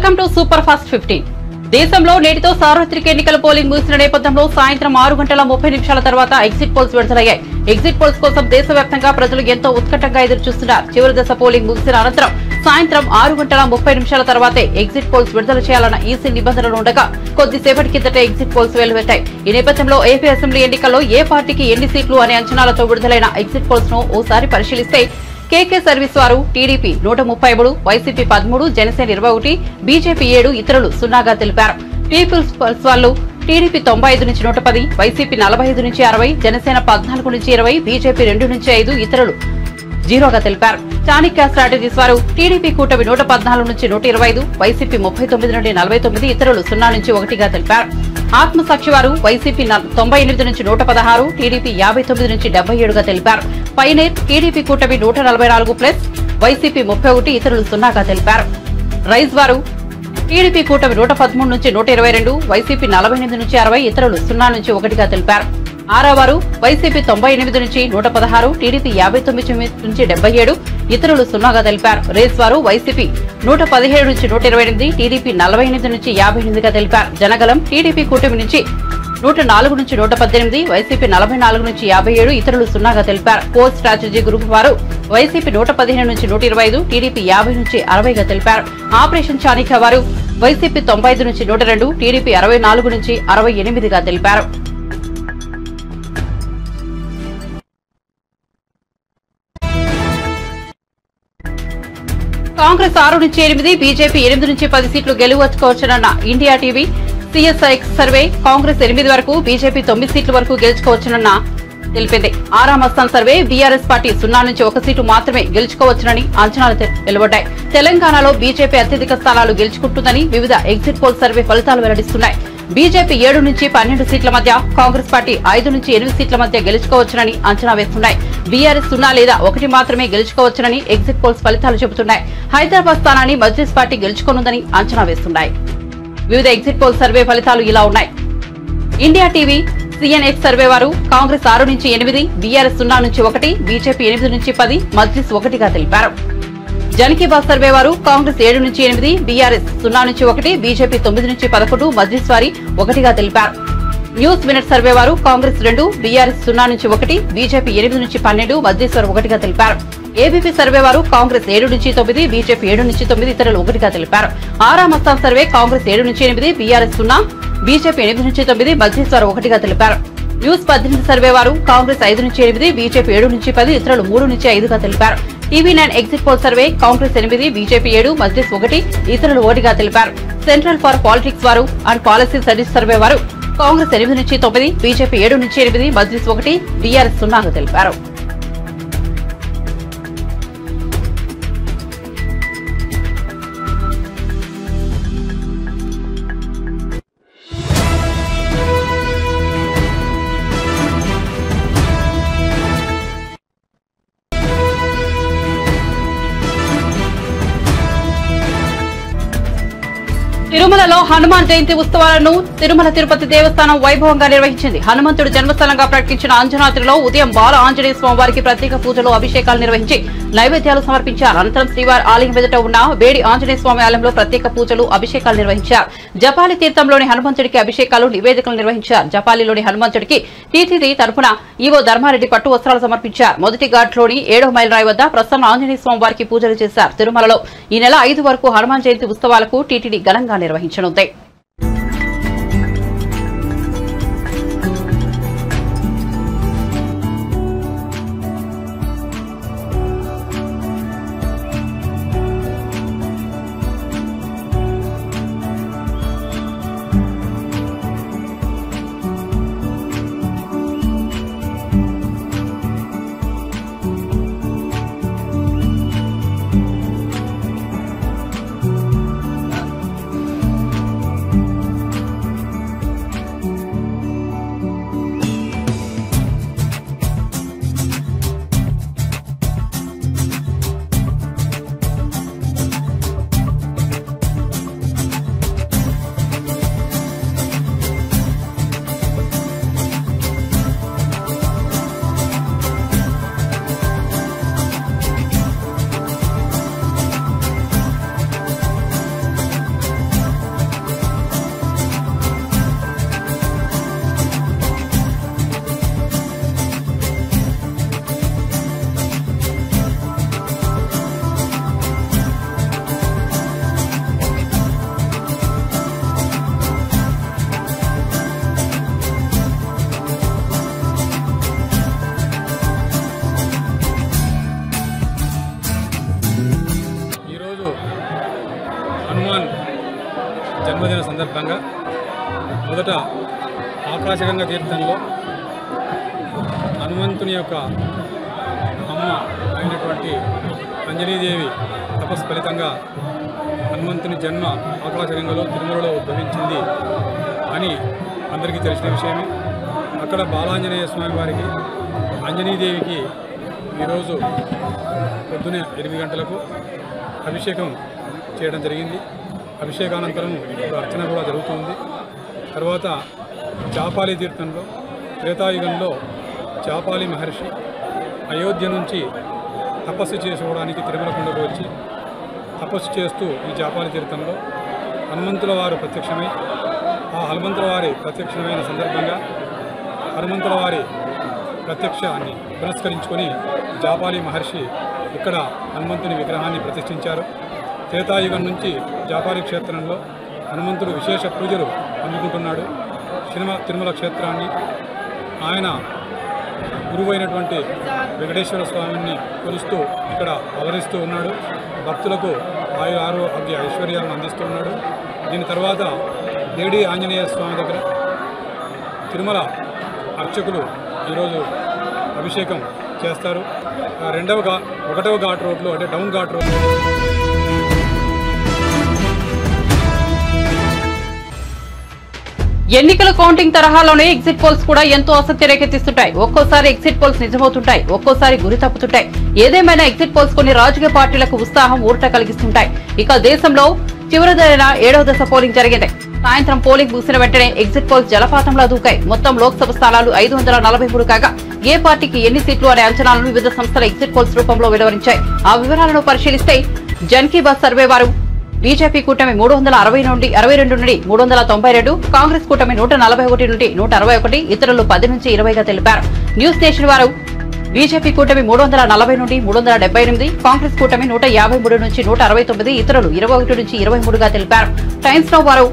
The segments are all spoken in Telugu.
Welcome to super fast 15. దేశంలో నేటితో సార్వత్రిక ఎన్నికల పోలింగ్ ముగిసిన నేపథ్యంలో సాయంత్రం 6:30 తర్వాత ఎగ్జిట్ పోల్స్ విడుదలయ్యాయి. ఎగ్జిట్ పోల్స్ కోసం దేశవ్యాప్తంగా ప్రజలు ఎంతో ఉత్కంఠంగా ఎదురుచూస్తున్నారు. చివరి దశ పోలింగ్ ముగిసిన అనంతరం సాయంత్రం 6:30 తర్వాతే ఎగ్జిట్ పోల్స్ విడుదల చేయాలన్న ఈసీ నిబంధనలు ఉండగా కొద్దిసేపటి కిందట ఎగ్జిట్ పోల్స్ వెలువెట్టాయి. ఈ నేపథ్యంలో ఏపీ అసెంబ్లీ ఎన్నికల్లో ఏ పార్టీకి ఎన్ని సీట్లు అనే అంచనాలతో విడుదలైన ఎగ్జిట్ పోల్స్ ను ఓసారి పరిశీలిస్తే కేకే సర్వీస్ వారు టీడీపీ 133, వైసీపీ 13, జనసేన 21, బీజేపీ 7, ఇతరులు 0గా తెలిపారు. పీపుల్స్ పల్స్ వాళ్ళు టీడీపీ 95 నుంచి 110, వైసీపీ 45 నుంచి 60, జనసేన 14 నుంచి 20, బీజేపీ 2 నుంచి 5, ఇతరులు 0గా తెలిపారు. చాణక్య స్ట్రాటజీస్ వారు టీడీపీ కూటమి 114 నుంచి 125, వైసీపీ 39 నుండి 49, ఇతరులు 0 నుంచి 1గా తెలిపారు. ఆత్మసాక్షి వారు వైసీపీ 98 నుంచి 116, టీడీపీ 59 నుంచి 77గా తెలిపారు. పైనేర్ టీడీపీ కూటమి 144+, వైసీపీ 31, ఇతరులు 0గా తెలిపారు. రైజ్ వారు టీడీపీ కూటమి 113 నుంచి 122, వైసీపీ 48 నుంచి 60, ఇతరులు 0 నుంచి 1గా తెలిపారు. ఆరావారు వైసీపీ 98 నుంచి 116, టీడీపీ 59 నుంచి 77, ఇతరులు 0గా తెలిపారు. రేస్ వారు వైసీపీ 117 నుంచి 128, టీడీపీ 48 నుంచి 58గా తెలిపారు. జనగలం టీడీపీ కూటమి నుంచి 104 నుంచి 118, వైసీపీ 44 నుంచి 57, ఇతరులు 0గా తెలిపారు. కోర్ స్ట్రాటజీ గ్రూప్ వారు వైసీపీ 115 నుంచి 125, టీడీపీ 50 నుంచి 60గా తెలిపారు. ఆపరేషన్ చాణిక్య వారు వైసీపీ 95 నుంచి 102, టీడీపీ 64 నుంచి 68గా తెలిపారు. కాంగ్రెస్ 6 నుంచి 8, బీజేపీ 8 నుంచి 10 సీట్లు గెలుచుకోవచ్చునన్న ఇండియా టీవీ సిఎస్ఐఎక్స్ సర్వే కాంగ్రెస్ 8 వరకు, బీజేపీ 9 సీట్ల వరకు గెలుచుకోవచ్చునన్న తెలిపింది. ఆరామస్థాన్ సర్వే బీఆర్ఎస్ పార్టీ 0 నుంచి 1 సీటు మాత్రమే గెలుచుకోవచ్చునని అంచనాలు వెలువడ్డాయి. తెలంగాణలో బీజేపీ అత్యధిక స్థానాలు గెలుచుకుంటుందని వివిధ ఎగ్జిట్ పోల్ సర్వే ఫలితాలు వెల్లడిస్తున్నాయి. బీజేపీ 7 నుంచి 12 సీట్ల మధ్య, కాంగ్రెస్ పార్టీ 5 నుంచి 8 సీట్ల మధ్య గెలుచుకోవచ్చునని అంచనా వేస్తున్నాయి. బీఆర్ఎస్ 0 లేదా 1 మాత్రమే గెలుచుకోవచ్చునని ఎగ్జిట్ పోల్స్ ఫలితాలు చెబుతున్నాయి. హైదరాబాద్ స్థానాన్ని మజ్లిస్ పార్టీ గెలుచుకోనుందని అంచనా వేస్తున్నాయి. వివిధ ఎగ్జిట్ పోల్ సర్వే ఫలితాలు ఇలా ఉన్నాయి. ఇండియా టీవీ సిఎన్ఎక్స్ సర్వే వారు కాంగ్రెస్ 6 నుంచి 8, బీఆర్ఎస్ 0 నుంచి 1, బీజేపీ 8 నుంచి 10, మజ్లిస్ 1గా తెలిపారు. జన్ కీ బాత్ సర్వే వారు కాంగ్రెస్ 7 నుంచి 8, బీఆర్ఎస్ 0 నుంచి 1, బీజేపీ 9 నుంచి 11, మజ్లిస్ వారి 1గా తెలిపారు. న్యూస్ మినిట్ సర్వే వారు కాంగ్రెస్ 2, బీఆర్ఎస్ 0 నుంచి 1, బీజేపీ 8 నుంచి 12, మజ్లిస్ వారు 1గా తెలిపారు. ఏబీపీ సర్వే వారు కాంగ్రెస్ 7 నుంచి 9, బీజేపీ 7 నుంచి 9, ఇతరులు 1గా తెలిపారు. ఆరామస్థాన్ సర్వే కాంగ్రెస్ 7 నుంచి 8, బీఆర్ఎస్ 0, బీజేపీ 8 నుంచి 9, మజ్లిస్ వారు 1గా తెలిపారు. న్యూస్ 18 సర్వే వారు కాంగ్రెస్ 5 నుంచి 8, బీజేపీ 7 నుంచి 10, ఇతరులు 3 నుంచి 5గా తెలిపారు. TV9 exit poll survey Congress 8, BJP 7, Majlis 1, ఇతరులు 1గా తెలిపారు. సెంట్రల్ ఫర్ పాలిటిక్స్ వారు అండ్ పాలసీ స్టడీస్ సర్వే వారు కాంగ్రెస్ 8 నుంచి 9, బీజేపీ 7 నుంచి 8, మజ్లిస్ 1, బీఆర్ఎస్ 0గా తెలిపారు. తిరుమలలో హనుమాన్ జయంతి ఉత్సవాలను తిరుమల తిరుపతి దేవస్థానం వైభవంగా నిర్వహించింది. హనుమంతుడు జన్మస్థలంగా ప్రకటించిన అంజనాద్రిలో ఉదయం బాల ఆంజనేయ స్వామి వారికి ప్రత్యేక పూజలు, అభిషేకాలు నిర్వహించి నైవేద్యాలు సమర్పించారు. అనంతరం శ్రీవారి ఆలయం ఎదుట ఉన్న వేడి ఆంజనేయ స్వామి ఆలయంలో ప్రత్యేక పూజలు, అభిషేకాలు నిర్వహించారు. జపాలి తీర్థంలోని హనుమంతుడికి అభిషేకాలు, నివేదికలు నిర్వహించారు. జపాలిలోని హనుమంతుడికి టీటీడీ తరఫున ఈవో ధర్మారెడ్డి పట్టు వస్త్రాలు సమర్పించారు. మొదటి ఘాట్లోని 7వ మైల్ రాయి వద్ద ప్రసన్న ఆంజనేయ స్వామి వారికి పూజలు చేశారు. తిరుమలలో ఈ నెల 5 వరకు హనుమాన్ జయంతి ఉత్సవాలకు టీటీడీ ఘనంగా నిర్వహించనుంది. సందర్భంగా మొదట ఆకాశగంగా తీర్థంలో హనుమంతుని యొక్క అమ్మ అయినటువంటి అంజనీదేవి తపస్సు ఫలితంగా హనుమంతుని జన్మ ఆకాశగంగలో తిరుమలలో ఉద్భవించింది అని అందరికీ తెలిసిన విషయమే. అక్కడ బాలాంజనేయ స్వామి వారికి అంజనీదేవికి ఈరోజు పొద్దునే 8 గంటలకు అభిషేకం చేయడం జరిగింది. అభిషేకానంతరం అర్చన కూడా జరుగుతుంది. తర్వాత చాపాలి తీర్థంలో త్రేతాయుగంలో చాపాలి మహర్షి అయోధ్య నుంచి తపస్సు చేసుకోవడానికి తిరుమల కొండకు వచ్చి తపస్సు చేస్తూ ఈ చాపాలి తీర్థంలో హనుమంతుల వారు ప్రత్యక్షమై ఆ హనుమంతుల వారి ప్రత్యక్షమైన సందర్భంగా హనుమంతుల వారి ప్రత్యక్షాన్ని పురస్కరించుకొని జాపాలి మహర్షి ఇక్కడ హనుమంతుని విగ్రహాన్ని ప్రతిష్ఠించారు. త్రేతాయుగం నుంచి జాపాలి క్షేత్రంలో హనుమంతుడు విశేష పూజలు అందుకుంటున్నాడు. తిరుమల క్షేత్రాన్ని ఆయన గురువైనటువంటి వెంకటేశ్వర స్వామిని కొలుస్తూ ఇక్కడ అవతరిస్తూ ఉన్నాడు. భక్తులకు ఆరోగ్య ఐశ్వర్యాలను అందిస్తూ ఉన్నాడు. దీని తర్వాత దేడి ఆంజనేయ స్వామి దగ్గర తిరుమల అర్చకులు ఈరోజు అభిషేకం చేస్తారు. 1వ ఘాట్ రోడ్లో అంటే డౌన్ ఘాట్ రోడ్ ఎన్నికల కౌంటింగ్ తరహాలోనే ఎగ్జిట్ పోల్స్ కూడా ఎంతో ఆసక్తి రేకెత్తిస్తుంటాయి. ఒక్కోసారి ఎగ్జిట్ పోల్స్ నిజమవుతుంటాయి, ఒక్కోసారి గురి తప్పుతుంటాయి. ఏదేమైనా ఎగ్జిట్ పోల్స్ కొన్ని రాజకీయ పార్టీలకు ఉత్సాహం ఊరట కలిగిస్తుంటాయి. ఇక దేశంలో చివరిదైన 7వ దశ పోలింగ్ జరిగింది. సాయంత్రం పోలింగ్ ముగిసిన వెంటనే ఎగ్జిట్ పోల్స్ జలపాతంలా దూకాయి. మొత్తం లోక్సభ స్థానాలు 543 కాగా ఏ పార్టీకి ఎన్ని సీట్లు అనే అంచనాలను వివిధ సంస్థల ఎగ్జిట్ పోల్స్ రూపంలో వెలువరించాయి. ఆ వివరాలను పరిశీలిస్తే జన్ కీ బాత్ సర్వే వారు బీజేపీ కూటమి 362 నుండి 392, కాంగ్రెస్ కూటమి 141 నుండి 161, ఇతరులు 10 నుంచి 20గా తెలిపారు. న్యూస్ నేషన్ వారు బీజేపీ కూటమి 340 నుండి 378, కాంగ్రెస్ కూటమి 153 నుంచి 169, ఇతరులు 21 నుంచి 23గా తెలిపారు. టైమ్స్ నౌ వారు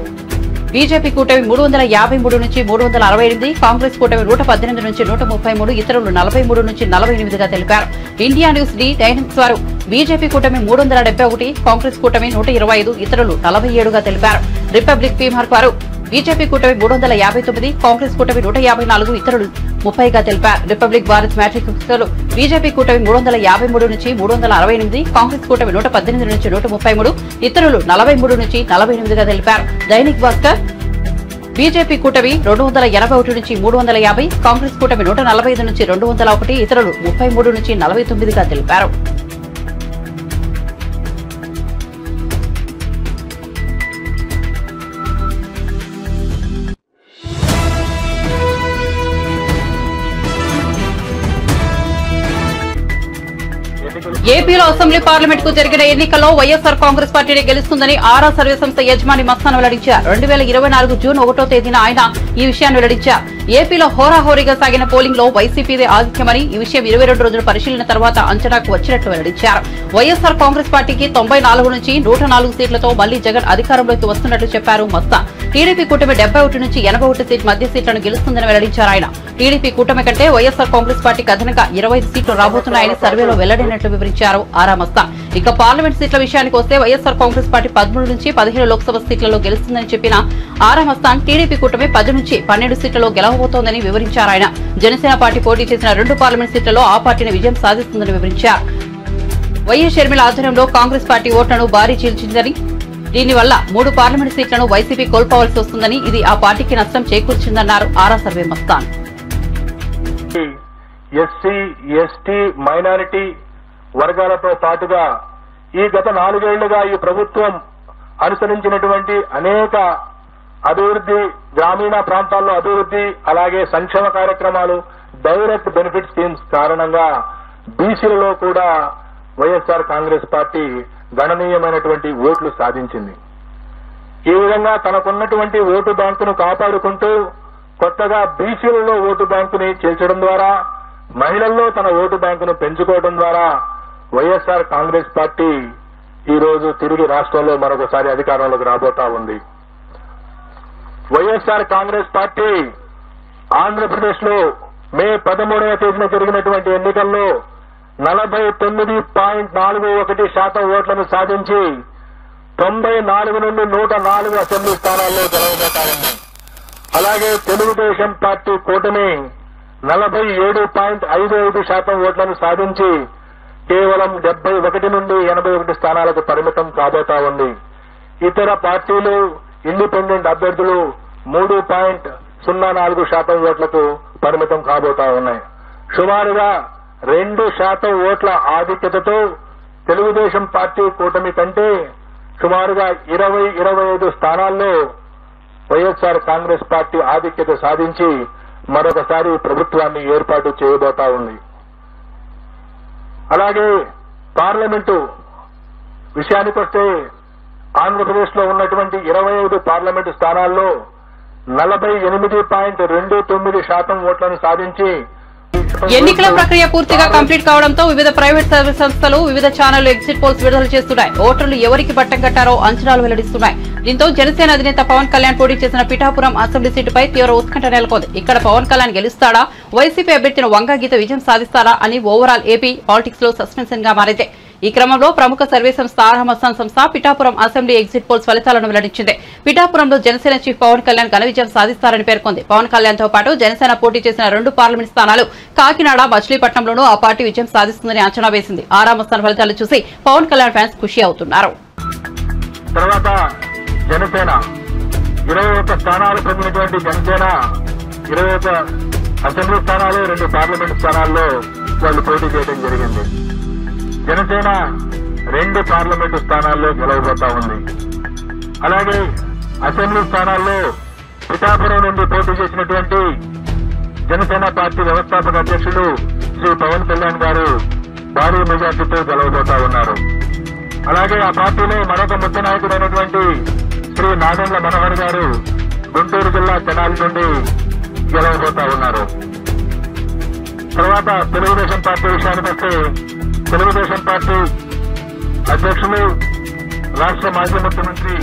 బీజేపీ కూటమి 353 నుంచి 368, కాంగ్రెస్ కూటమి 118 నుంచి 133, ఇతరులు 43 నుంచి 48గా తెలిపారు. ఇండియా న్యూస్ డి డైనమిక్స్ వారు బీజేపీ కూటమి 371, కాంగ్రెస్ కూటమి 125, ఇతరులు 47గా తెలిపారు. రిపబ్లిక్ పీమార్క్ వారు బీజేపీ కూటమి 359, కాంగ్రెస్ కూటమి 154, ఇతరులు 30గా తెలిపారు. రిపబ్లిక్ భారత్ మ్యాట్రిక్స్ బీజేపీ కూటమి 353 నుంచి 368, కాంగ్రెస్ కూటమి 118 నుంచి 133, ఇతరులు 43 నుంచి 48గా తెలిపారు. దైనిక్ భాస్కర్ బీజేపీ కూటమి 281 నుంచి 350, కాంగ్రెస్ కూటమి 145 నుంచి 201, ఇతరులు 33 నుంచి 49గా తెలిపారు. ఏపీలో అసెంబ్లీ పార్లమెంట్ కు జరిగిన ఎన్నికల్లో వైఎస్ఆర్ కాంగ్రెస్ పార్టీనే గెలుస్తుందని ఆరా సర్వే సంస్థ యజమాని మస్తాన్ వెల్లడించారు. 2024 జూన్ 1వ తేదీన ఆయన ఈ విషయాన్ని వెల్లడించారు. ఏపీలో హోరాహోరీగా సాగిన పోలింగ్ లో వైసీపీదే ఆధిక్యమని ఈ విషయం 22 రోజుల పరిశీలన తర్వాత అంచనాకు వచ్చినట్లు వెల్లడించారు. వైఎస్ఆర్ కాంగ్రెస్ పార్టీకి 94 నుంచి 104 సీట్లతో మళ్లీ జగన్ అధికారంలోకి వస్తున్నట్లు చెప్పారు మస్తాన్. టీడీపీ కూటమి 71 నుంచి 81 సీట్ మధ్య సీట్లను గెలుస్తుందని వెల్లడించారు ఆయన. టీడీపీ కూటమి కంటే వైఎస్ఆర్ కాంగ్రెస్ పార్టీకి అదనంగా 25 సీట్లు రాబోతున్నాయని సర్వేలో వెల్లడినట్లు వివరించారు ఆరా మస్తాన్. ఇక పార్లమెంట్ సీట్ల విషయానికి వస్తే వైఎస్ఆర్ కాంగ్రెస్ పార్టీ 13 నుంచి 15 లోక్సభ సీట్లలో గెలుస్తుందని చెప్పిన ఆరా మస్తాన్ టీడీపీ కూటమి 10 నుంచి 12 సీట్లలో గెలవబోతోందని వివరించారు ఆయన. జనసేన పార్టీ పోటీ చేసిన 2 పార్లమెంట్ సీట్లలో ఆ పార్టీని విజయం సాధిస్తుందని వివరించారు. వైఎస్ షర్మిల ఆధ్వర్యంలో కాంగ్రెస్ పార్టీ ఓట్లను భారీ చీల్చిందని, దీనివల్ల 3 పార్లమెంట్ సీట్లను వైసీపీ కోల్పోవాల్సి వస్తుందని, ఇది ఆ పార్టీకి నష్టం చేకూర్చిందన్నారు Aara survey Mastan. SC, ST, minority వర్గాలతో పాటుగా ఈ గత 4 ఏళ్లుగా ఈ ప్రభుత్వం అనుసరించినటువంటి అనేక అభివృద్ధి, గ్రామీణ ప్రాంతాల్లో అభివృద్ధి, అలాగే సంక్షేమ కార్యక్రమాలు, డైరెక్ట్ బెనిఫిట్ స్కీమ్స్ కారణంగా బీసీలలో కూడా వైఎస్ఆర్ కాంగ్రెస్ పార్టీ గణనీయమైనటువంటి ఓట్లు సాధించింది. ఈ విధంగా తనకున్నటువంటి ఓటు బ్యాంకును కాపాడుకుంటూ కొత్తగా బీసీలలో ఓటు బ్యాంకుని చేర్చడం ద్వారా, మహిళల్లో తన ఓటు బ్యాంకును పెంచుకోవడం ద్వారా వైఎస్ఆర్ కాంగ్రెస్ పార్టీ ఈ రోజు తిరిగి రాష్ట్రంలో మరొకసారి అధికారంలోకి రాబోతా ఉంది. వైఎస్ఆర్ కాంగ్రెస్ పార్టీ ఆంధ్రప్రదేశ్ లో మే 13వ తేదీన జరిగినటువంటి ఎన్నికల్లో 49.41% ఓట్లను సాధించి 94 నుండి 104 అసెంబ్లీ స్థానాల్లో గెలవబోతారని. అలాగే తెలుగుదేశం పార్టీ కూటమి 47.55% ఓట్లను సాధించి కేవలం 71 నుండి 81 స్థానాలకు పరిమితం కాబోతా ఉంది. ఇతర పార్టీలు ఇండిపెండెంట్ అభ్యర్థులు 3.04% ఓట్లకు పరిమితం కాబోతా ఉన్నాయి. సుమారుగా 2% ఓట్ల ఆధిక్యతతో తెలుగుదేశం పార్టీ కూటమి కంటే సుమారుగా 20-25 స్థానాల్లో వైఎస్ఆర్ కాంగ్రెస్ పార్టీ ఆధిక్యత సాధించి మరొకసారి ప్రభుత్వాన్ని ఏర్పాటు చేయబోతా ఉంది. అలాగే పార్లమెంటు విషయానికొస్తే ఆంధ్రప్రదేశ్ లో ఉన్నటువంటి 25 పార్లమెంటు స్థానాల్లో 48.29% ఓట్లను సాధించి ఎన్నికల ప్రక్రియ పూర్తిగా కంప్లీట్ కావడంతో వివిధ ప్రైవేట్ సర్వీస్ సంస్థలు వివిధ ఛానళ్లు ఎగ్జిట్ పోల్స్ విడుదల చేస్తున్నాయి. ఓటర్లు ఎవరికి పట్టం కట్టారో అంచనాలు వెల్లడిస్తున్నాయి. దీంతో జనసేన అధినేత పవన్ కళ్యాణ్ పోటీ చేసిన పిఠాపురం అసెంబ్లీ సీటుపై తీవ్ర ఉత్కంఠ నెలకొంది. ఇక్కడ పవన్ కళ్యాణ్ గెలుస్తాడా, వైసీపీ అభ్యర్థిని వంగాగీత విజయం సాధిస్తారా అని ఓవరాల్ ఏపీ పాలిటిక్స్ లో సస్పెన్షన్ గా మారింది. ఈ క్రమంలో ప్రముఖ సర్వే సంస్థ ఆర్హమస్సాన్ సంస్థ పిఠాపురం అసెంబ్లీ ఎగ్జిట్ పోల్స్ ఫలితాలను వెల్లడించింది. పిఠాపురంలో జనసేన చీఫ్ పవన్ కళ్యాణ్ ఘన విజయం సాధిస్తారని పేర్కొంది. పవన్ కళ్యాణ్ తో పాటు జనసేన పోటీ చేసిన 2 పార్లమెంట్ స్థానాలు కాకినాడ, మచిలీపట్నంలోనూ ఆ పార్టీ విజయం సాధిస్తుందని అంచనా వేసింది. ఆర్హమస్సాన్ ఫలితాలు చూసి పవన్ కళ్యాణ్ ఫ్యాన్స్ ఖుషి అవుతున్నారు. తర్వాత జనసేన 21 స్థానాలు పొందినటువంటి జనసేన 21 అసెంబ్లీ స్థానాలు, 2 పార్లమెంట్ స్థానాల్లో వాళ్ళు పోటీ చేయడం జరిగింది. జనసేన 2 పార్లమెంటు స్థానాల్లో గెలవబోతా ఉంది. అలాగే అసెంబ్లీ స్థానాల్లో పిఠాపురం నుండి పోటీ చేసినటువంటి జనసేన పార్టీ వ్యవస్థాపక అధ్యక్షుడు శ్రీ పవన్ కళ్యాణ్ గారు భారీ మెజార్టీతో గెలవబోతా ఉన్నారు. అలాగే ఆ పార్టీలో మరొక ముఖ్య నాయకుడైనటువంటి శ్రీ నాదెండ్ల మనోహర్ గారు గుంటూరు జిల్లా తెనాలి నుండి గెలవబోతా ఉన్నారు. తర్వాత తెలుగుదేశం పార్టీ విషయానికి వస్తే తెలుగుదేశం పార్టీ అధ్యక్షులు రాష్ట్ర మాజీ ముఖ్యమంత్రి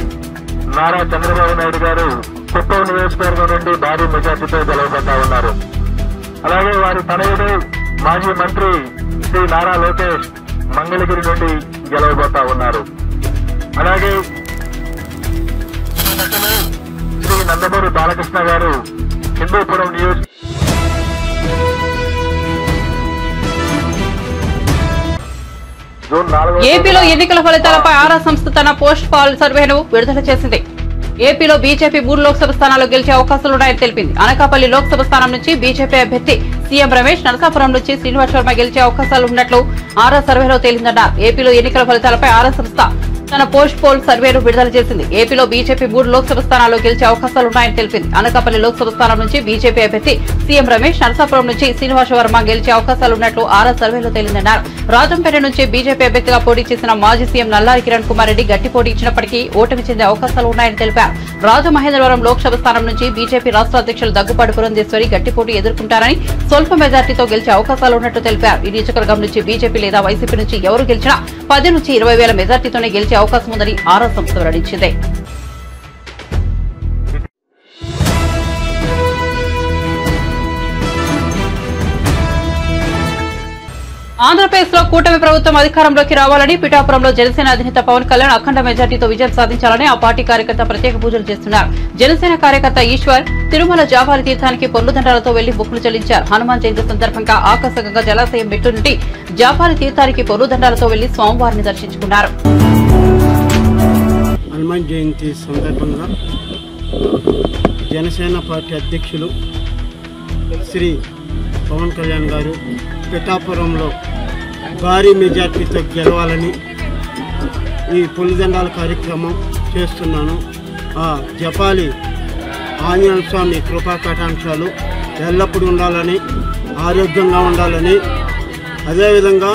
నారా చంద్రబాబు నాయుడు గారు కుప్పం నియోజకవర్గం నుండి భారీ మెజార్టీతో గెలవబోతా ఉన్నారు. అలాగే వారి తనయుడు మాజీ మంత్రి శ్రీ నారా లోకేష్ మంగళగిరి నుండి గెలవబోతా ఉన్నారు. అలాగే శ్రీ నందమూరి బాలకృష్ణ గారు హిందూపురం ఏపీలో ఎన్నికల ఫలితాలపై ఆరా సంస్థ తన పోస్ట్ పాల్ సర్వేను విడుదల చేసింది. ఏపీలో బీజేపీ 3 లోక్సభ స్థానాల్లో గెలిచే అవకాశాలున్నాయని తెలిపింది. అనకాపల్లి లోక్సభ స్థానం నుంచి బీజేపీ అభ్యర్థి సీఎం రమేష్, నరసాపురం నుంచి శ్రీనివాస్ శర్మ గెలిచే అవకాశాలున్నట్లు ఆరా సర్వేలో తేలిందన్నారు. ఏపీలో ఎన్నికల ఫలితాలపై ఆరా సంస్థ తన పోస్ట్ పోల్ సర్వేను విడుదల చేసింది. ఏపీలో బీజేపీ 3 లోక్సభ స్థానాల్లో గెలిచే అవకాశాలున్నాయని తెలిపింది. అనకాపల్లి లోక్సభ స్థానం నుంచి బీజేపీ అభ్యర్థి సీఎం రమేష్, నరసాపురం నుంచి శ్రీనివాస్ శర్మ గెలిచే అవకాశాలున్నట్లు ఆరా సర్వేలో తేలిందన్నారు. రాజంపేట నుంచి బీజేపీ అభ్యర్థిగా పోటీ చేసిన మాజీ సీఎం నల్లారి కిరణ్ కుమార్ రెడ్డి గట్టి పోటీ ఇచ్చినప్పటికీ ఓటమి చెందే అవకాశాలు ఉన్నాయని తెలిపారు. రాజమహేంద్రవరం లోక్సభ స్థానం నుంచి బీజేపీ రాష్ట్ర అధ్యక్షులు దగ్గుపాటి పురంధేశ్వరి గట్టి పోటీ ఎదుర్కొంటారని, స్వల్ప మెజార్టీతో గెలిచే అవకాశాలున్నట్లు తెలిపారు. ఈ నియోజకవర్గం నుంచి బీజేపీ లేదా వైసీపీ నుంచి ఎవరు గెలిచినా 10 నుంచి 20 వేల మెజార్టీతోనే గెలిచే అవకాశం ఉందని ఆరా సంస్థ వెల్లడించింది. ఆంధ్రప్రదేశ్ లో కూటమి ప్రభుత్వం అధికారంలోకి రావాలని పిఠాపురంలో జనసేన అధినేత పవన్ కళ్యాణ్ అఖండ మెజార్టీతో విజయం సాధించాలని ఆ పార్టీ కార్యకర్త ప్రత్యేక పూజలు చేస్తున్నారు. జనసేన కార్యకర్త ఈశ్వర్ తిరుమల జాబాలి తీర్థానికి పొర్లుదండాలతో వెళ్లి మొక్కులు చెల్లించారు. హనుమాన్ జయంతి సందర్భంగా ఆకాశగంగా జలాశయం మెట్టు నుండి జాబాలి తీర్థానికి పొర్లుదండాలతో వెళ్లి స్వామివారిని దర్శించుకున్నారు. హనుమాన్ జయంతి సందర్భంగా జనసేన పార్టీ అధ్యక్షులు శ్రీ పవన్ కళ్యాణ్ గారు పిఠాపురంలో భారీ మెజార్టీతో గెలవాలని ఈ పొలిదండాల కార్యక్రమం చేస్తున్నాను. ఆ జపాలి ఆంజనేయ స్వామి కృపా కటాక్షాలు ఎల్లప్పుడూ ఉండాలని, ఆరోగ్యంగా ఉండాలని, అదేవిధంగా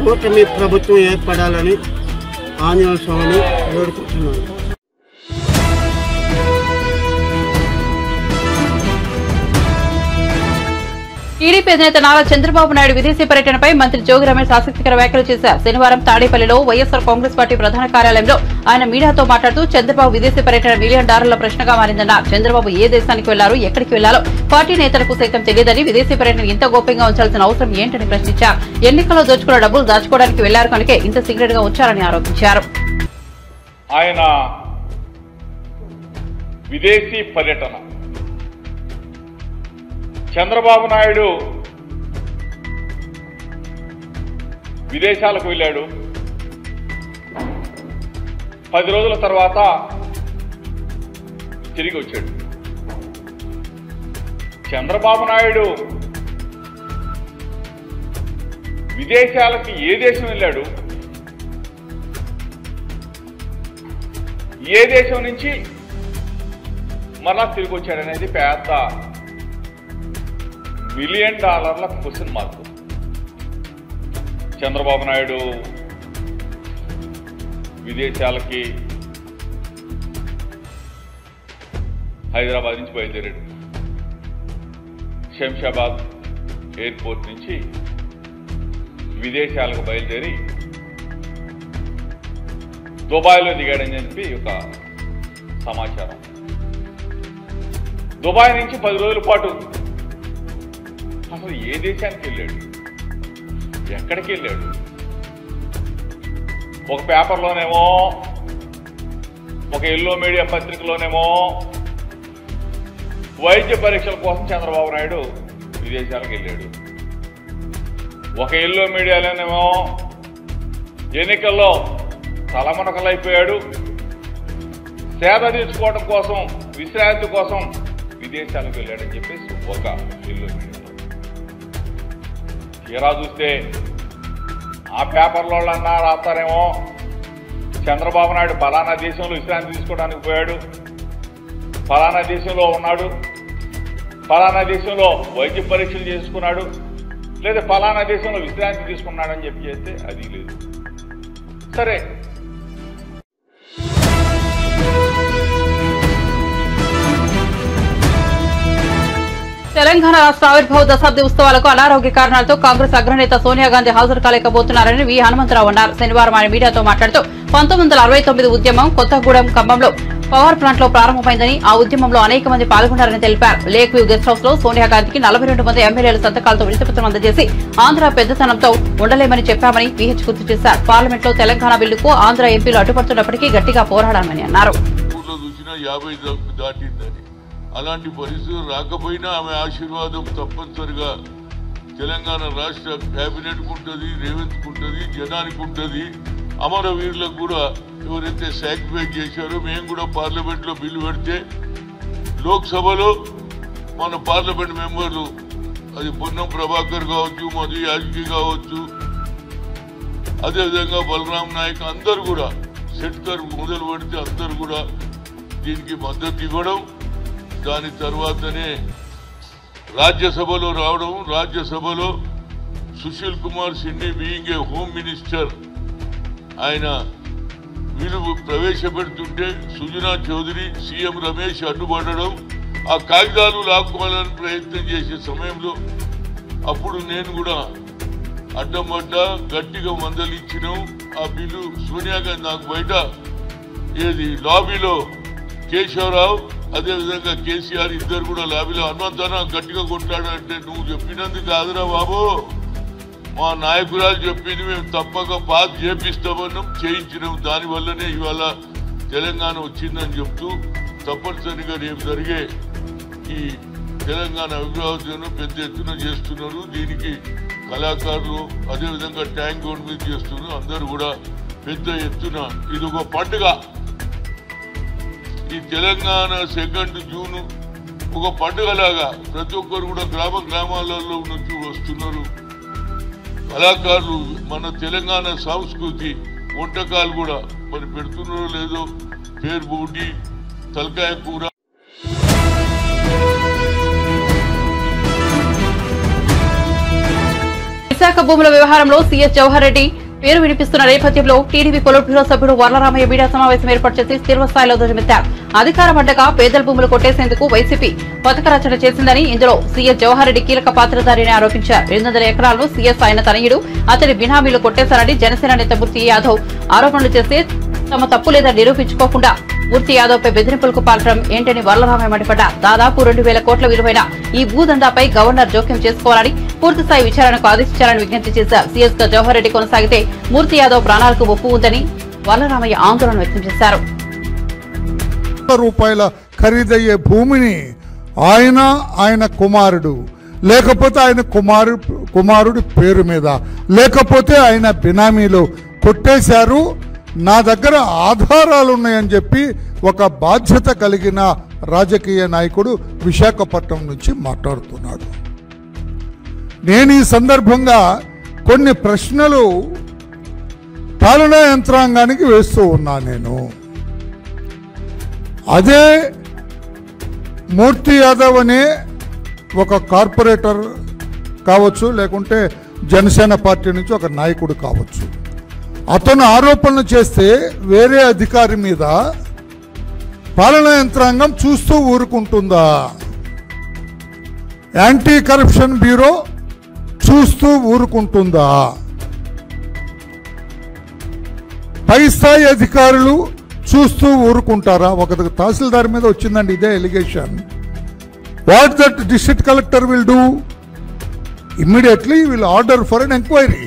కూటమి ప్రభుత్వం ఏర్పడాలని ఆంజనేయ స్వామిని వేడుకుంటున్నాను. టీడీపీ అధినేత నారా చంద్రబాబు నాయుడు విదేశీ పర్యటనపై మంత్రి జోగి రమేష్ ఆసక్తికర వ్యాఖ్యలు చేశారు. శనివారం తాడేపల్లిలో వైఎస్ఆర్ కాంగ్రెస్ పార్టీ ప్రధాన కార్యాలయంలో ఆయన మీడియాతో మాట్లాడుతూ చంద్రబాబు విదేశీ పర్యటన $1 మిలియన్ ప్రశ్నగా మారిందన్నారు. చంద్రబాబు ఏ దేశానికి వెళ్లారు, ఎక్కడికి వెళ్లాలో పార్టీ నేతలకు సైతం తెలియదని, విదేశీ పర్యటన ఇంత గోప్యంగా ఉంచాల్సిన అవసరం ఏంటని ప్రశ్నించారు. ఎన్నికల్లో దోచుకున్న డబ్బులు దాచుకోవడానికి వెళ్లారు కనుకే ఇంత సీక్రెట్ గా ఉంచారని ఆరోపించారు. ఆయన విదేశీ పర్యటన. చంద్రబాబు నాయుడు విదేశాలకు వెళ్ళాడు. 10 రోజుల తర్వాత తిరిగి వచ్చాడు. చంద్రబాబు నాయుడు విదేశాలకి ఏ దేశం వెళ్ళాడు, ఏ దేశం నుంచి మరలా తిరిగి వచ్చాడనేది పెద్ద $1 million question mark. Chandrababu Naidu విదేశాలకి హైదరాబాద్ నుంచి బయలుదేరాడు. శంషాబాద్ ఎయిర్పోర్ట్ నుంచి విదేశాలకు బయలుదేరి దుబాయ్లో దిగాడని చెప్పి ఒక సమాచారం. దుబాయ్ నుంచి 10 రోజుల పాటు అసలు ఏ దేశానికి వెళ్ళాడు, ఎక్కడికి వెళ్ళాడు? ఒక పేపర్లోనేమో, ఒక ఎల్లో మీడియా పత్రికలోనేమో వైద్య పరీక్షల కోసం చంద్రబాబు నాయుడు విదేశాలకు వెళ్ళాడు. ఒక ఎల్లో మీడియాలోనేమో ఎన్నికల్లో తలమునకలైపోయాడు, సేద తీర్చుకోవడం కోసం, విశ్రాంతి కోసం విదేశాలకు వెళ్ళాడని చెప్పేసి ఒక ఎల్లో మీడియాలో. తీరా చూస్తే ఆ పేపర్లో అన్నా రాస్తారేమో చంద్రబాబు నాయుడు ఫలానా దేశంలో విశ్రాంతి తీసుకోవడానికి పోయాడు, ఫలానా దేశంలో ఉన్నాడు, ఫలానా దేశంలో వైద్య పరీక్షలు చేసుకున్నాడు, లేదా ఫలానా దేశంలో విశ్రాంతి తీసుకున్నాడని చెప్పి చేస్తే అది లేదు. సరే, తెలంగాణ రాష్ట్ర ఆవిర్భావ దశాబ్ది ఉత్సవాలకు అనారోగ్య కారణాలతో కాంగ్రెస్ అగ్రనేత సోనియా గాంధీ హాజరు కాలేకపోతున్నారని వి హనుమంతరావు అన్నారు. శనివారం ఆయన మీడియాతో మాట్లాడుతూ 1969 ఉద్యమం కొత్తగూడెం ఖమ్మంలో పవర్ ప్లాంట్ లో ప్రారంభమైందని, ఆ ఉద్యమంలో అనేక మంది పాల్గొన్నారని తెలిపారు. లేక్ వ్యూ గెస్ట్ హౌస్ లో సోనియా గాంధీకి 42 మంది ఎమ్మెల్యేల సంతకాలతో వినతిపత్రం అందజేసి ఆంధ్ర పెద్దతనంతో ఉండలేమని చెప్పామని పీహెచ్ గుర్తు చేశారు. పార్లమెంట్ లో తెలంగాణ బిల్లుకు ఆంధ్ర ఎంపీలు అడ్డుపడుతున్నప్పటికీ గట్టిగా పోరాడామని అన్నారు. అలాంటి పరిస్థితులు రాకపోయినా ఆమె ఆశీర్వాదం తప్పనిసరిగా తెలంగాణ రాష్ట్ర కేబినెట్కు ఉంటుంది, రేవంత్కు ఉంటుంది, జనానికి ఉంటుంది. అమరవీరులకు కూడా ఎవరైతే సాక్రిఫైస్ చేశారో, మేము కూడా పార్లమెంట్లో బిల్లు పెడితే లోక్సభలో మన పార్లమెంట్ మెంబర్లు, అది పొన్నం ప్రభాకర్ కావచ్చు, మధు యాజ్కి కావచ్చు, అదేవిధంగా బలరాం నాయక్, అందరు కూడా షెట్కర్ మొదలు పెడితే అందరు కూడా దీనికి మద్దతు ఇవ్వడం, దాని తర్వాతనే రాజ్యసభలో రావడం. రాజ్యసభలో Sushil Kumar Shinde being a home minister ఆయన వీళ్ళు ప్రవేశపెడుతుంటే సుజనా చౌదరి, సీఎం రమేష్ అడ్డుపడడం, ఆ కాగితాలు లాక్కోవాలని ప్రయత్నం చేసే సమయంలో అప్పుడు నేను కూడా అడ్డం పడ్డా, గట్టిగా మందలించినాం. ఆ బిల్లు సోనియా గాంధీ నాకు బయట లాబీలో కేశవరావు, అదేవిధంగా కేసీఆర్ ఇద్దరు కూడా లాబీలో హనుమంతన గట్టిగా కొట్లాడంటే, నువ్వు చెప్పినందుకు కాదురా బాబు, మా నాయకురాలు చెప్పింది, మేము తప్పక పాస్ చేపిస్తామన్నాం, చేయించినాం. దానివల్లనే ఇవాళ తెలంగాణ వచ్చిందని చెప్తూ తప్పనిసరిగా రేపు జరిగే ఈ తెలంగాణ అభివృద్ధిని పెద్ద ఎత్తున చేస్తున్నారు. దీనికి కళాకారులు, అదేవిధంగా ట్యాంక్ రోడ్ మీద చేస్తున్నారు. అందరూ కూడా పెద్ద ఎత్తున ఇది ఒక పండుగ. ఈ తెలంగాణ 2 జూన్ ఒక పండుగలాగా ప్రతి ఒక్కరు కూడా గ్రామాలలో నుంచి వస్తున్నారు. కళాకారులు మన తెలంగాణ సంస్కృతి వంటకాలు కూడా మరి పెడుతున్నారో లేదో, పేరు బూటి, తలకాయ కూర. విశాఖ భూముల వ్యవహారంలో సీఎస్ జవహర్ రెడ్డి పేరు వినిపిస్తున్న నేపథ్యంలో టీడీపీ పొలిట్ బ్యూరో సభ్యుడు వర్లరామయ్య మీడియా సమావేశం ఏర్పాటు చేసి తీవ్రస్థాయిలో ధ్వజమెత్తారు. అధికారం అడ్డగా పేదల భూములు కొట్టేసేందుకు వైసీపీ పథక రచన చేసిందని, ఇందులో సీఎస్ జవహర్ రెడ్డి కీలక పాత్రధారిని ఆరోపించారు. 200 ఎకరాలను సీఎస్ ఆయన తనయుడు, అతడి బినామీలు కొట్టేశారని జనసేన నేత మూర్తి యాదవ్ ఆరోపణలు చేస్తే తమ తప్పు లేదని నిరూపించుకోకుండా మూర్తి యాదవ్ పై బెదిరింపులకు పాల్పడడం ఏంటని వర్లరామయ్య మండిపడ్డారు. దాదాపు 2000 కోట్ల విలువైన ఈ భూదందాపై గవర్నర్ జోక్యం చేసుకోవాలని, పూర్తిస్థాయి విచారణకు ఆదేశించాలని విజ్ఞప్తి చేశారు. సీఎస్ గా జవహర్ రెడ్డి కొనసాగితే మూర్తి యాదవ్ ప్రాణాలకు ముప్పు ఉందని వల్లరామయ్య ఆందోళన వ్యక్తం చేశారు. రూపాయల ఖరీదయ్యే భూమిని ఆయన కుమారుడు లేకపోతే ఆయన కుమారుడి పేరు మీద లేకపోతే ఆయన బినామీలో కొట్టేశారు. నా దగ్గర ఆధారాలు ఉన్నాయని చెప్పి ఒక బాధ్యత కలిగిన రాజకీయ నాయకుడు విశాఖపట్నం నుంచి మాట్లాడుతున్నాడు. నేను ఈ సందర్భంగా కొన్ని ప్రశ్నలు పాలనా యంత్రాంగానికి వేస్తూ ఉన్నా. నేను అదే మూర్తి యాదవ్ అనే ఒక కార్పొరేటర్ కావచ్చు, లేకుంటే జనసేన పార్టీ నుంచి ఒక నాయకుడు కావచ్చు, అతను ఆరోపణలు చేస్తే వేరే అధికారి మీద పాలనా యంత్రాంగం చూస్తూ ఊరుకుంటుందా? యాంటీ కరప్షన్ బ్యూరో చూస్తూ ఊరుకుంటుందా? పై స్థాయి అధికారులు చూస్తూ ఊరుకుంటారా? ఒక తహసీల్దార్ మీద వచ్చిందండి ఇదే allegation. What that district collector will do? Immediately will order for an enquiry.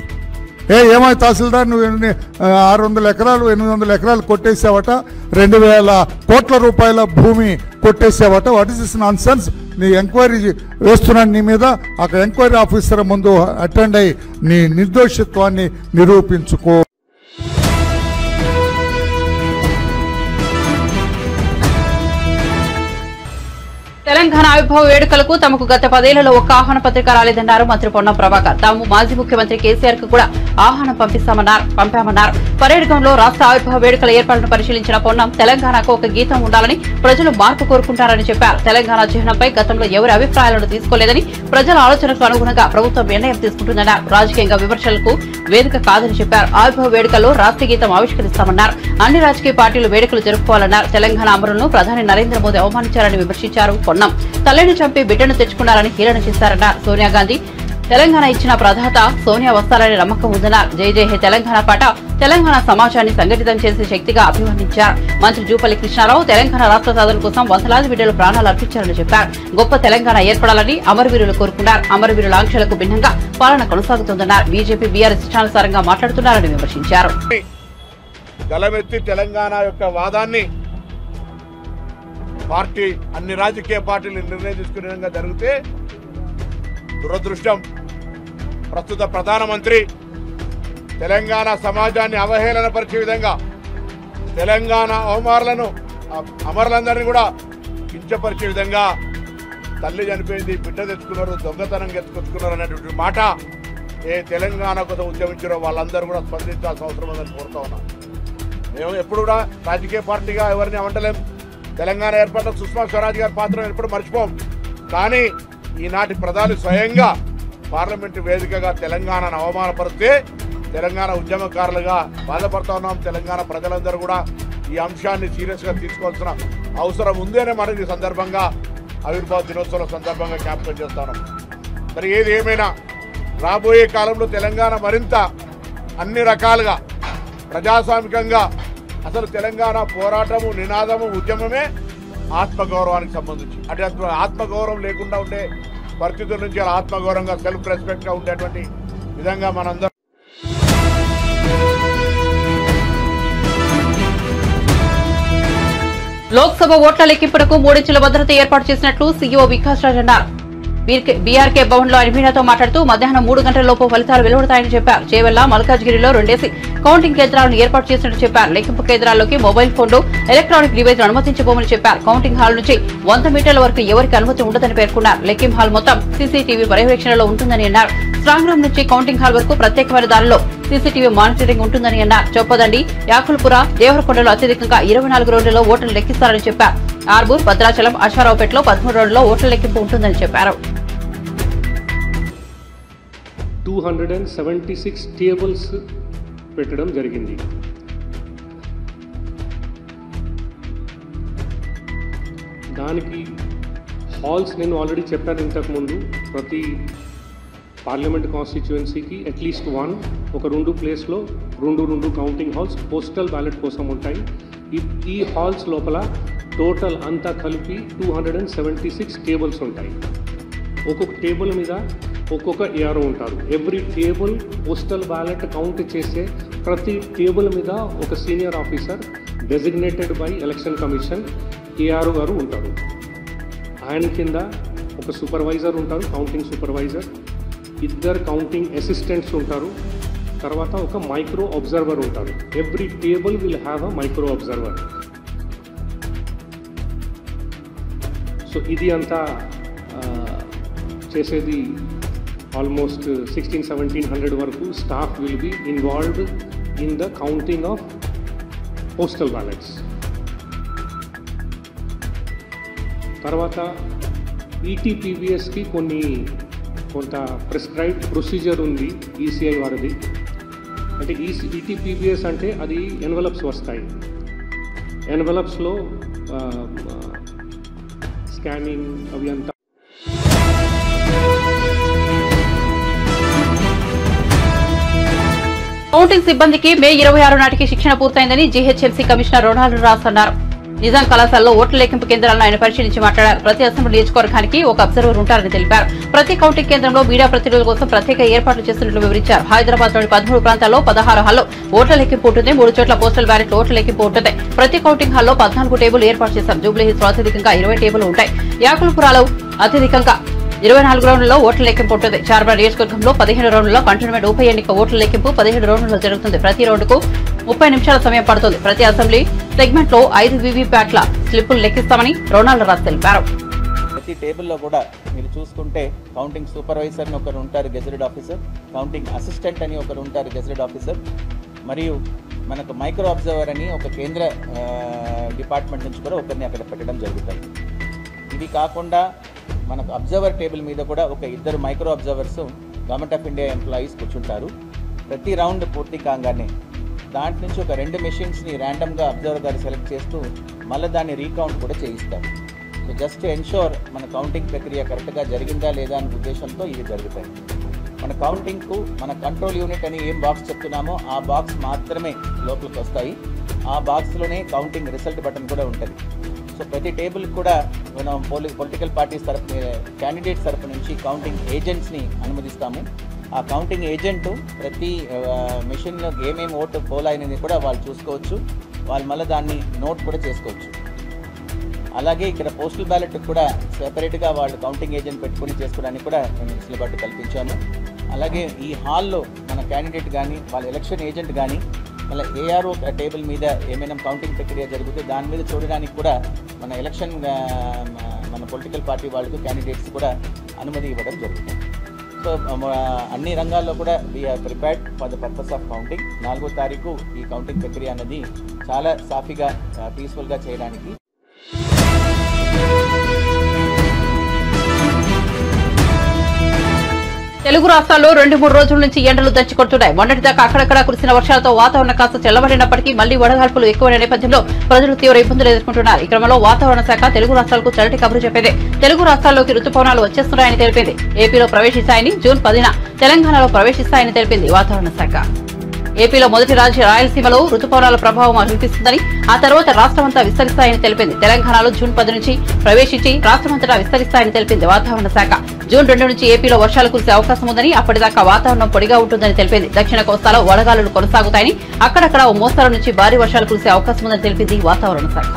ఏమై తహసీల్దార్ నువ్వు 600 ఎకరాలు 800 ఎకరాలు కొట్టేసావట, 2000 కోట్ల రూపాయల భూమి కొట్టేసావట, what is this nonsense? నీ ఎంక్వైరీ వేస్తున్నాను నీ మీద. ఆ ఎంక్వైరీ ఆఫీసర్ ముందు అటెండ్ అయ్యి నీ నిర్దోషిత్వాన్ని నిరూపించుకో. తెలంగాణ ఆవిర్భావ వేడుకలకు తమకు గత 10 ఏళ్లలో ఒక్క ఆహ్వాన పత్రిక రాలేదన్నారు మంత్రి పొన్నం ప్రభాకర్. తాము మాజీ ముఖ్యమంత్రి కేసీఆర్ కు కూడా ఆహ్వానం పంపామన్నారు. పరేడ్ గ్రౌండ్ లో రాష్ట్ర ఆవిర్భావ వేడుకల ఏర్పాట్లను పరిశీలించిన పొన్నం తెలంగాణకు ఒక గీతం ఉండాలని, ప్రజలు మార్పు కోరుకుంటారని చెప్పారు. తెలంగాణ చిహ్నంపై గతంలో ఎవరి అభిప్రాయాలను తీసుకోలేదని, ప్రజల ఆలోచనకు అనుగుణంగా ప్రభుత్వం నిర్ణయం తీసుకుంటుందన్నారు. రాజకీయంగా విమర్శలకు వేదిక కాదని చెప్పారు. ఆవిర్భావ వేడుకల్లో రాష్ట్ర గీతం ఆవిష్కరిస్తామన్నారు. అన్ని రాజకీయ పార్టీలు వేడుకలు జరుపుకోవాలన్నారు. తెలంగాణ అమరులను ప్రధాని నరేంద్ర మోదీ అవమానించారని విమర్శించారు. పొన్నం తల్లిని చంపి బిడ్డను తెచ్చుకున్నారని హీరణ చేశారన్నారు. సోనియా గాంధీ తెలంగాణ ఇచ్చిన ప్రదాత, సోనియా వస్తారని నమ్మకం ఉందన్నారు. జై జై హే తెలంగాణ పాట తెలంగాణ సమాజాన్ని సంఘటితం చేసే శక్తిగా అభివర్ణించారు. మంత్రి జూపల్లి కృష్ణారావు తెలంగాణ రాష్ట్ర సాధన కోసం వందలాది బిడ్డలు ప్రాణాలు అర్పించారని చెప్పారు. గొప్ప తెలంగాణ ఏర్పడాలని అమరవీరులు కోరుకున్నారు. అమరవీరుల ఆంక్షలకు భిన్నంగా పాలన కొనసాగుతుందన్నారు. బీజేపీ బీఆర్ఎస్ ఇష్టానుసారంగా మాట్లాడుతున్నారని విమర్శించారు. గలమెత్తి తెలంగాణ యొక్క వాదాన్ని పార్టీ అన్ని రాజకీయ పార్టీలు నిర్ణయం తీసుకునే విధంగా జరిగితే దురదృష్టం. ప్రస్తుత ప్రధానమంత్రి తెలంగాణ సమాజాన్ని అవహేళనపరిచే విధంగా తెలంగాణ అమరులందరినీ కూడా కించపరిచే విధంగా తల్లి చనిపోయింది, బిడ్డ తెచ్చుకున్నారు, దొంగతనం తెచ్చుకున్నారు అనేటువంటి మాట తెలంగాణ కోసం ఉద్యమించారో వాళ్ళందరూ కూడా స్పందించాల్సిన అవసరం ఉందని కోరుతా ఉన్నాం. మేము ఎప్పుడు కూడా రాజకీయ పార్టీగా ఎవరిని అవంటలేం. తెలంగాణ ఏర్పడిన సుష్మా స్వరాజ్ గారి పాత్రను ఎప్పుడు మర్చిపోం. కానీ ఈనాటి ప్రధాని స్వయంగా పార్లమెంటు వేదికగా తెలంగాణను అవమానపరిస్తే తెలంగాణ ఉద్యమకారులుగా బాధపడుతూ ఉన్నాం. తెలంగాణ ప్రజలందరూ కూడా ఈ అంశాన్ని సీరియస్గా తీసుకోవాల్సిన అవసరం ఉంది అని మనం ఈ సందర్భంగా ఆవిర్భావ దినోత్సవం సందర్భంగా జ్ఞాపకం చేస్తున్నాం. మరి ఏది ఏమైనా రాబోయే కాలంలో తెలంగాణ మరింత అన్ని రకాలుగా ప్రజాస్వామికంగా, అసలు తెలంగాణ పోరాటము, నినాదము, ఉద్యమమే ఆత్మగౌరవానికి సంబంధించి. అటు ఆత్మగౌరవం లేకుండా ఉండే పరిస్థితుల నుంచి ఆత్మగౌరవంగా, సెల్ఫ్ రెస్పెక్ట్గా ఉండేటువంటి విధంగా మనందరం లోక్సభ ఓట్ల లెక్కింపునకు 3 ఇంచుల భద్రత ఏర్పాటు చేసినట్లు సీఈఓ వికాస్ రాజ్ అన్నారు. బీఆర్కే భవన్ లో మీడియాతో మాట్లాడుతూ మధ్యాహ్నం 3 గంటల లోపు ఫలితాలు వెలువడతాయని చెప్పారు. చేవెళ్ల, మల్కాజ్గిరిలో 2 కౌంటింగ్ కేంద్రాలను ఏర్పాటు చేసినట్టు చెప్పారు. లెక్కింపు కేంద్రాల్లోకి మొబైల్ ఫోన్లు, ఎలక్ట్రానిక్ డివైజ్ను అనుమతించబోమని చెప్పారు. కౌంటింగ్ హాల్ నుంచి 100 మీటర్ల వరకు ఎవరికి అనుమతి ఉండదని పేర్కొన్నారు. లెక్కింపు హాల్ మొత్తం సీసీటీవీ పర్యవేక్షణలో ఉంటుందని అన్నారు. స్ట్రాంగ్ రూమ్ నుంచి కౌంటింగ్ హాల్ వరకు ప్రత్యేకమైన దారిలో సీసీటీవీ మానిటరింగ్ ఉంటుందని అన్నారు. చొప్పదండి, యాకుల్పుర, దేవరకొండలో అత్యధికంగా 24 రౌండ్లలో ఓట్లను లెక్కిస్తారని చెప్పారు. ఆర్బూర్, భద్రాచలం, అశ్వారావుపేటలో 13 రౌండ్లలో ఓట్ల లెక్కింపు ఉంటుందని చెప్పారు. 276 టేబుల్స్ పెట్టడం జరిగింది. దానికి హాల్స్ నేను ఆల్రెడీ చెప్పాను ఇంతకుముందు. ప్రతి పార్లమెంట్ కాన్స్టిట్యుయెన్సీకి అట్లీస్ట్ ఒక 2 ప్లేస్లో 2 కౌంటింగ్ హాల్స్ పోస్టల్ బ్యాలెట్ కోసం ఉంటాయి. ఈ హాల్స్ లోపల టోటల్ అంతా కలిపి 276 టేబుల్స్ ఉంటాయి. ఒక్కొక్క టేబుల్ మీద ఒక్కొక్క ఏఆర్ఓ ఉంటారు. Every table postal ballot count చేసే ప్రతి టేబుల్ మీద ఒక senior officer designated by election commission ARO గారు ఉంటారు. ఆయన కింద ఒక సూపర్వైజర్ ఉంటారు, కౌంటింగ్ సూపర్వైజర్, ఇద్దరు కౌంటింగ్ అసిస్టెంట్స్ ఉంటారు, తర్వాత ఒక మైక్రో అబ్జర్వర్ ఉంటారు. Every table will have a micro observer. So ఇది అంతా చేసేది ఆల్మోస్ట్ 1600-1700 వరకు staff will be involved in the counting of postal ballots. తర్వాత ఈటీపీబీఎస్కి కొంత ప్రిస్క్రైబ్డ్ ప్రొసీజర్ ఉంది ఈసీఐ వారిది. అంటే ఈటీపీబీఎస్ అంటే అది ఎన్వలప్స్ వస్తాయి. ఎన్వలప్స్లో స్కానింగ్ అవి అంతా. కౌంటింగ్ సిబ్బందికి మే 26 నాటికి శిక్షణ పూర్తయిందని జీహెచ్ఎంసీ కమిషనర్ రొనాల్డ్ రాస్ అన్నారు. నిజాం కళాశాలలో ఓట్ల లెక్కింపు కేంద్రాలను ఆయన పరిశీలించి మాట్లాడారు. ప్రతి అసెంబ్లీ నియోజకవర్గానికి ఒక అబ్జర్వర్ ఉంటారని తెలిపారు. ప్రతి కౌంటింగ్ కేంద్రంలో మీడియా ప్రతినిధుల కోసం ప్రత్యేక ఏర్పాట్లు చేస్తున్నట్లు వివరించారు. హైదరాబాద్లోని 13 ప్రాంతాల్లో 16 హాల్లో ఓట్ల లెక్కింపు ఉంటుంది. 3 చోట్ల పోస్టల్ బ్యాలెట్ ఓట్ల లెక్కింపు ఉంటుంది. ప్రతి కౌంటింగ్ హాల్లో 14 టేబుల్ ఏర్పాటు చేశారు. జూబ్లీహిల్స్ లో అత్యధికంగా 20 టేబుల్ ఉంటాయి. యాకుల్పురాలో అత్యధికంగా 24 రౌండ్లలో ఓట్ల లెక్కింపు ఉంటుంది. చార్బార్ నియోజకవర్గంలో 15 రౌండ్లలో కంటోన్మెంట్ ఉప ఎన్నిక ఓట్ల లెక్కింపు 17 రౌండ్లలో జరుగుతుంది. ప్రతి రౌండ్కు 30 నిమిషాల సమయం పడుతుంది. ప్రతి అసెంబ్లీ సెగ్మెంట్ లో 5 వీవీప్యాట్ల స్లిప్పులు లెక్కిస్తామని రొనాల్డ్ రాస్ తెలిపారు. ప్రతి టేబుల్లో కూడా మీరు చూసుకుంటే కౌంటింగ్ సూపర్వైజర్ అని ఒకరు ఉంటారు, గెజెటెడ్ ఆఫీసర్, కౌంటింగ్ అసిస్టెంట్ అని ఒకరు ఉంటారు, గెజెటెడ్ ఆఫీసర్, మరియు మనకు మైక్రో అబ్జర్వర్ అని ఒక కేంద్ర డిపార్ట్మెంట్ నుంచి కూడా ఒకరిని అక్కడ పెట్టడం జరుగుతుంది. ఇవి కాకుండా మనకు అబ్జర్వర్ టేబుల్ మీద కూడా ఒక 2 micro observers government of India employees కూర్చుంటారు. ప్రతి రౌండ్ పూర్తి కాగానే దాంట్ నుంచి ఒక 2 మెషిన్స్ని ర్యాండమ్గా అబ్జర్వర్ గారు సెలెక్ట్ చేస్తూ మళ్ళీ దాన్ని రీకౌంట్ కూడా చేయిస్తారు. సో జస్ట్ ఎన్షోర్ మన కౌంటింగ్ ప్రక్రియ కరెక్ట్గా జరిగిందా లేదా అనే ఉద్దేశంతో ఇవి జరుగుతాయి. మన కౌంటింగ్కు మన కంట్రోల్ యూనిట్ అని ఏం బాక్స్ చెప్తున్నామో ఆ బాక్స్ మాత్రమే లోపలికి వస్తాయి. ఆ బాక్స్లోనే కౌంటింగ్ రిజల్ట్ బటన్ కూడా ఉంటుంది. సో ప్రతి టేబుల్ కూడా మనం పొలిటికల్ పార్టీస్ తరఫు క్యాండిడేట్స్ తరఫు నుంచి కౌంటింగ్ ఏజెంట్స్ని అనుమతిస్తాము. ఆ కౌంటింగ్ ఏజెంట్ ప్రతి మెషిన్లో ఏమేమి ఓటు పోల్ అయినది కూడా వాళ్ళు చూసుకోవచ్చు. వాళ్ళు మళ్ళీ దాన్ని నోట్ కూడా చేసుకోవచ్చు. అలాగే ఇక్కడ పోస్టల్ బ్యాలెట్ కూడా సెపరేట్గా వాళ్ళు కౌంటింగ్ ఏజెంట్ పెట్టుకుని చేసుకోవడానికి కూడా మేము వెసులుబాటు కల్పించాము. అలాగే ఈ హాల్లో మన క్యాండిడేట్ కానీ వాళ్ళ ఎలక్షన్ ఏజెంట్ కానీ మళ్ళీ ఏఆర్ఓ టేబుల్ మీద ఏమైనా కౌంటింగ్ ప్రక్రియ జరిగితే దాని మీద చూడడానికి కూడా మన ఎలక్షన్ మన పొలిటికల్ పార్టీ వాళ్ళకు క్యాండిడేట్స్ కూడా అనుమతి ఇవ్వడం జరుగుతుంది. సో అన్ని రంగాల్లో కూడా we are prepared for the purpose of counting. 4వ తారీఖు ఈ కౌంటింగ్ ప్రక్రియ అనేది చాలా సాఫీగా పీస్ఫుల్గా చేయడానికి. తెలుగు రాష్ట్రాల్లో 2-3 రోజుల నుంచి ఎండలు దంచి కొడుతున్నాయి. మొన్నటిదాకా అక్కడక్కడ కురిసిన వర్షాలతో వాతావరణం కాస్త చల్లబడినప్పటికీ మళ్లీ వడగాల్పులు ఎక్కువైన నేపథ్యంలో ప్రజలు తీవ్ర ఇబ్బందులు ఎదుర్కొంటున్నారు. ఈ క్రమంలో వాతావరణ శాఖ తెలుగు రాష్ట్రాలకు చల్లటి కబురు చెప్పింది. తెలుగు రాష్ట్రాల్లోకి రుతుపవనాలు వచ్చేస్తున్నాయని తెలిపింది. ఏపీలో ప్రవేశిస్తాయని, జూన్ 10న తెలంగాణలో ప్రవేశిస్తాయని తెలిపింది వాతావరణ శాఖ. ఏపీలో మొదటి రాజ్య రాయలసీమలో రుతుపవనాల ప్రభావం అనిపిస్తుందని, ఆ తర్వాత రాష్ట్రమంతా విస్తరిస్తాయని తెలిపింది. తెలంగాణలో జూన్ 10 నుంచి ప్రవేశించి రాష్ట్రమంతటా విస్తరిస్తాయని తెలిపింది వాతావరణ శాఖ. జూన్ 2 నుంచి ఏపీలో వర్షాలు కురిసే అవకాశం ఉందని, అప్పటిదాకా వాతావరణం పొడిగా ఉంటుందని తెలిపింది. దక్షిణ కోస్తాలో వడగాలులు కొనసాగుతాయని, అక్కడక్కడ ఓ మోస్తరు నుంచి భారీ వర్షాలు కురిసే అవకాశం ఉందని తెలిపింది వాతావరణ శాఖ.